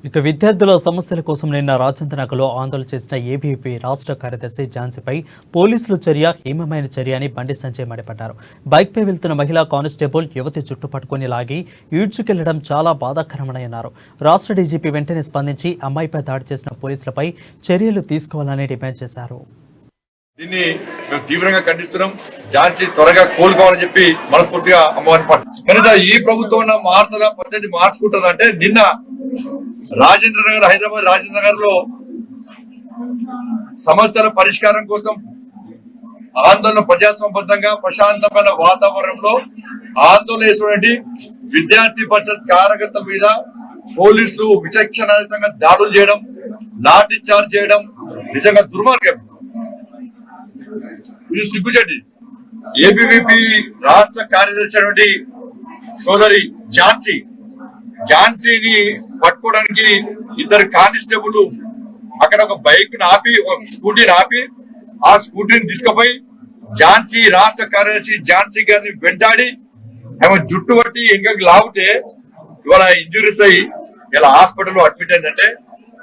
ఇక విద్యార్థుల సమస్యల కోసం నిన్న రాజేంద్రనగర్లో ఆందోళన చేసిన ఏబీవీపీ రాష్ట్ర కార్యదర్శి ఝాన్సీపై పోలీసుల చర్య హేమమైన చర్య అని బండి సంజయ్ మండిపడ్డారు. బైక్పై వెళ్తున్న మహిళా కానిస్టేబుల్ యువతి చుట్టు పట్టుకుని లాగి ఈడ్చుకెళ్లడం చాలా బాధాకరమని అన్నారు. రాష్ట్ర డీజీపీ వెంటనే స్పందించి అమ్మాయిపై దాడి చేసిన పోలీసులపై చర్యలు తీసుకోవాలని డిమాండ్ చేశారు. దీన్ని మేము తీవ్రంగా ఖండిస్తున్నాం. ఝాన్సీ త్వరగా కోలుకోవాలని చెప్పి మనస్ఫూర్తిగా అమ్మవారిని కనుక ఈ ప్రభుత్వం మారుతుందా పద్ధతి మార్చుకుంటుందంటే నిన్న రాజేంద్రనగర్ హైదరాబాద్ రాజేంద్రనగర్ లో సమస్యల పరిష్కారం కోసం ఆందోళన ప్రజాస్వామ్యబద్ధంగా ప్రశాంతమైన వాతావరణంలో ఆందోళన చేస్తున్నటువంటి విద్యార్థి పరిషత్ కార్యకర్తల మీద పోలీసులు విచక్షణారహితంగా దాడులు చేయడం, లాఠీ చార్జ్ చేయడం నిజంగా దుర్మార్గం. ఇది సిగ్గుచేటి. ఏబీవీపీ రాష్ట్ర కార్యదర్శి అయినటువంటి సోదరి ఝాన్సీని పట్టుకోవడానికి ఇద్దరు కానిస్టేబుల్ అక్కడ ఒక బైక్ ఆపి ఒక స్కూటీని ఆపి ఆ స్కూటీని తీసుకుపోయి ఝాన్సీ రాష్ట్ర కార్యదర్శి ఝాన్సీ గారిని వెంటాడి ఆమె జుట్టు పట్టి ఇంకా లాగితే ఇవాళ ఇంజురీస్ అయ్యి ఇలా హాస్పిటల్లో అడ్మిట్ అయిందంటే